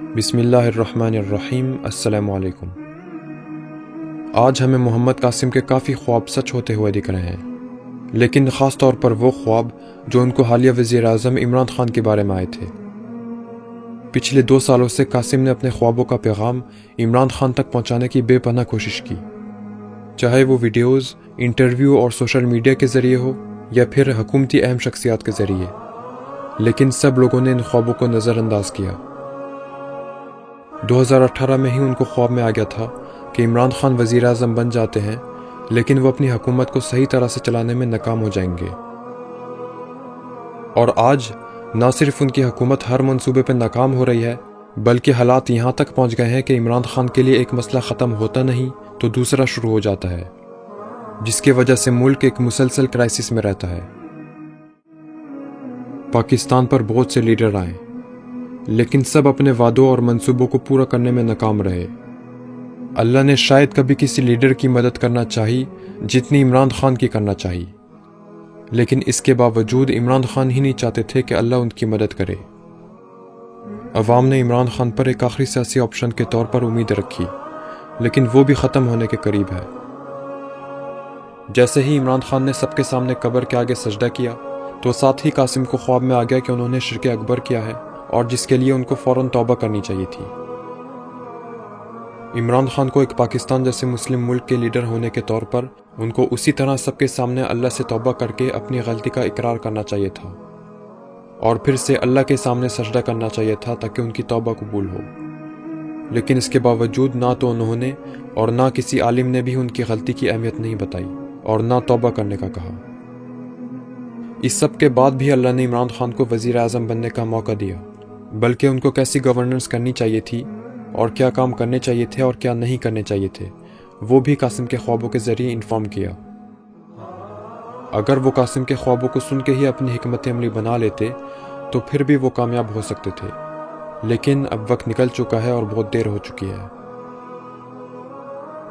بسم اللہ الرحمن الرحیم۔ السلام علیکم۔ آج ہمیں محمد قاسم کے کافی خواب سچ ہوتے ہوئے دکھ رہے ہیں، لیکن خاص طور پر وہ خواب جو ان کو حالیہ وزیر اعظم عمران خان کے بارے میں آئے تھے۔ پچھلے 2 سالوں سے قاسم نے اپنے خوابوں کا پیغام عمران خان تک پہنچانے کی بے پناہ کوشش کی، چاہے وہ ویڈیوز، انٹرویو اور سوشل میڈیا کے ذریعے ہو یا پھر حکومتی اہم شخصیات کے ذریعے، لیکن سب لوگوں نے ان خوابوں کو نظر انداز کیا۔ 2018 میں ہی ان کو خواب میں آ گیا تھا کہ عمران خان وزیر اعظم بن جاتے ہیں، لیکن وہ اپنی حکومت کو صحیح طرح سے چلانے میں ناکام ہو جائیں گے۔ اور آج نہ صرف ان کی حکومت ہر منصوبے پہ ناکام ہو رہی ہے، بلکہ حالات یہاں تک پہنچ گئے ہیں کہ عمران خان کے لیے ایک مسئلہ ختم ہوتا نہیں تو دوسرا شروع ہو جاتا ہے، جس کی وجہ سے ملک ایک مسلسل کرائسس میں رہتا ہے۔ پاکستان پر بہت سے لیڈر آئے، لیکن سب اپنے وعدوں اور منصوبوں کو پورا کرنے میں ناکام رہے۔ اللہ نے شاید کبھی کسی لیڈر کی مدد کرنا چاہی جتنی عمران خان کی کرنا چاہی، لیکن اس کے باوجود عمران خان ہی نہیں چاہتے تھے کہ اللہ ان کی مدد کرے۔ عوام نے عمران خان پر ایک آخری سیاسی آپشن کے طور پر امید رکھی، لیکن وہ بھی ختم ہونے کے قریب ہے۔ جیسے ہی عمران خان نے سب کے سامنے قبر کے آگے سجدہ کیا تو ساتھ ہی قاسم کو خواب میں آ گیا کہ انہوں نے شرک اکبر کیا ہے اور جس کے لیے ان کو فوراً توبہ کرنی چاہیے تھی۔ عمران خان کو ایک پاکستان جیسے مسلم ملک کے لیڈر ہونے کے طور پر ان کو اسی طرح سب کے سامنے اللہ سے توبہ کر کے اپنی غلطی کا اقرار کرنا چاہیے تھا، اور پھر سے اللہ کے سامنے سجدہ کرنا چاہیے تھا تاکہ ان کی توبہ قبول ہو۔ لیکن اس کے باوجود نہ تو انہوں نے اور نہ کسی عالم نے بھی ان کی غلطی کی اہمیت نہیں بتائی اور نہ توبہ کرنے کا کہا۔ اس سب کے بعد بھی اللہ نے عمران خان کو وزیر اعظم بننے کا موقع دیا، بلکہ ان کو کیسی گورننس کرنی چاہیے تھی اور کیا کام کرنے چاہیے تھے اور کیا نہیں کرنے چاہیے تھے، وہ بھی قاسم کے خوابوں کے ذریعے انفارم کیا۔ اگر وہ قاسم کے خوابوں کو سن کے ہی اپنی حکمت عملی بنا لیتے تو پھر بھی وہ کامیاب ہو سکتے تھے، لیکن اب وقت نکل چکا ہے اور بہت دیر ہو چکی ہے۔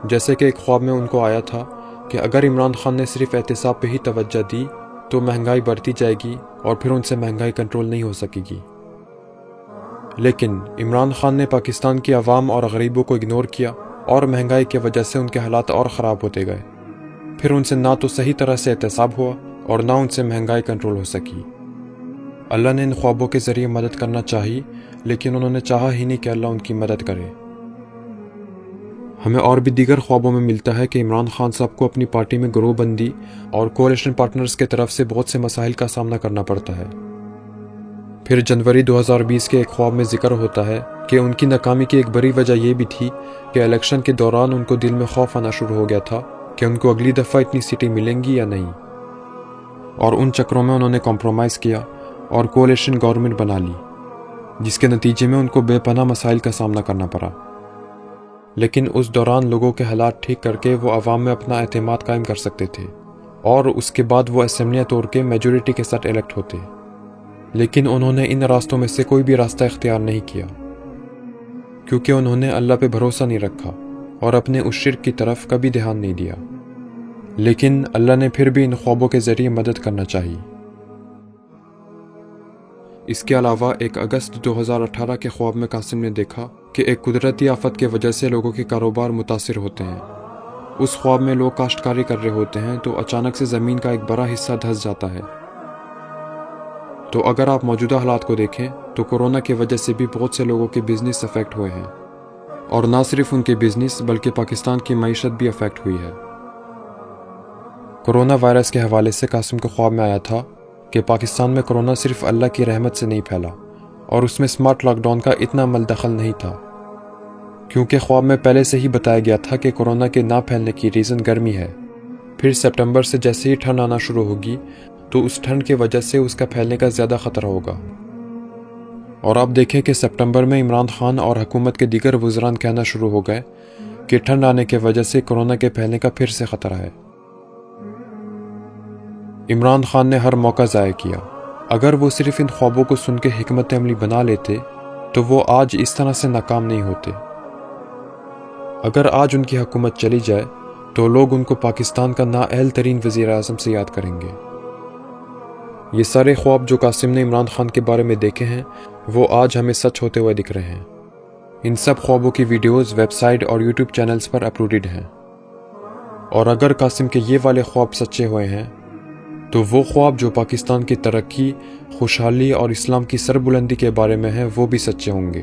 جیسے کہ ایک خواب میں ان کو آیا تھا کہ اگر عمران خان نے صرف احتساب پہ ہی توجہ دی تو مہنگائی بڑھتی جائے گی اور پھر ان سے مہنگائی کنٹرول نہیں ہو سکے گی۔ لیکن عمران خان نے پاکستان کی عوام اور غریبوں کو اگنور کیا اور مہنگائی کی وجہ سے ان کے حالات اور خراب ہوتے گئے۔ پھر ان سے نہ تو صحیح طرح سے احتساب ہوا اور نہ ان سے مہنگائی کنٹرول ہو سکی۔ اللہ نے ان خوابوں کے ذریعے مدد کرنا چاہی، لیکن انہوں نے چاہا ہی نہیں کہ اللہ ان کی مدد کرے۔ ہمیں اور بھی دیگر خوابوں میں ملتا ہے کہ عمران خان صاحب کو اپنی پارٹی میں گروہ بندی اور کولیشن پارٹنرز کی طرف سے بہت سے مسائل کا سامنا کرنا پڑتا ہے۔ پھر جنوری 2020 کے ایک خواب میں ذکر ہوتا ہے کہ ان کی ناکامی کی ایک بڑی وجہ یہ بھی تھی کہ الیکشن کے دوران ان کو دل میں خوف آنا شروع ہو گیا تھا کہ ان کو اگلی دفعہ اتنی سیٹیں ملیں گی یا نہیں، اور ان چکروں میں انہوں نے کمپرومائز کیا اور کولیشن گورنمنٹ بنا لی، جس کے نتیجے میں ان کو بے پناہ مسائل کا سامنا کرنا پڑا۔ لیکن اس دوران لوگوں کے حالات ٹھیک کر کے وہ عوام میں اپنا اعتماد قائم کر سکتے تھے، اور اس کے بعد وہ اسمبلیاں توڑ کے میجورٹی کے ساتھ الیکٹ ہوتے۔ لیکن انہوں نے ان راستوں میں سے کوئی بھی راستہ اختیار نہیں کیا، کیونکہ انہوں نے اللہ پہ بھروسہ نہیں رکھا اور اپنے اس شرک کی طرف کبھی دھیان نہیں دیا۔ لیکن اللہ نے پھر بھی ان خوابوں کے ذریعے مدد کرنا چاہی۔ اس کے علاوہ 1 اگست 2018 کے خواب میں قاسم نے دیکھا کہ ایک قدرتی آفت کی وجہ سے لوگوں کے کاروبار متاثر ہوتے ہیں۔ اس خواب میں لوگ کاشتکاری کر رہے ہوتے ہیں تو اچانک سے زمین کا ایک بڑا حصہ دھس جاتا ہے۔ تو اگر آپ موجودہ حالات کو دیکھیں تو کورونا کی وجہ سے بھی بہت سے لوگوں کے بزنس افیکٹ ہوئے ہیں، اور نہ صرف ان کے بزنس بلکہ پاکستان کی معیشت بھی افیکٹ ہوئی ہے۔ کورونا وائرس کے حوالے سے قاسم کو خواب میں آیا تھا کہ پاکستان میں کورونا صرف اللہ کی رحمت سے نہیں پھیلا، اور اس میں سمارٹ لاک ڈاؤن کا اتنا عمل دخل نہیں تھا، کیونکہ خواب میں پہلے سے ہی بتایا گیا تھا کہ کورونا کے نہ پھیلنے کی ریزن گرمی ہے۔ پھر سپٹمبر سے جیسے ہی ٹھنڈ آنا شروع ہوگی تو اس ٹھنڈ کی وجہ سے اس کا پھیلنے کا زیادہ خطرہ ہوگا۔ اور آپ دیکھیں کہ سپٹمبر میں عمران خان اور حکومت کے دیگر وزران کہنا شروع ہو گئے کہ ٹھنڈ آنے کی وجہ سے کورونا کے پھیلنے کا پھر سے خطرہ ہے۔ عمران خان نے ہر موقع ضائع کیا۔ اگر وہ صرف ان خوابوں کو سن کے حکمت عملی بنا لیتے تو وہ آج اس طرح سے ناکام نہیں ہوتے۔ اگر آج ان کی حکومت چلی جائے تو لوگ ان کو پاکستان کا نااہل ترین وزیر اعظم سے یاد کریں گے۔ یہ سارے خواب جو قاسم نے عمران خان کے بارے میں دیکھے ہیں وہ آج ہمیں سچ ہوتے ہوئے دکھ رہے ہیں۔ ان سب خوابوں کی ویڈیوز ویب سائٹ اور یوٹیوب چینلز پر اپلوڈڈ ہیں۔ اور اگر قاسم کے یہ والے خواب سچے ہوئے ہیں تو وہ خواب جو پاکستان کی ترقی، خوشحالی اور اسلام کی سربلندی کے بارے میں ہیں وہ بھی سچے ہوں گے۔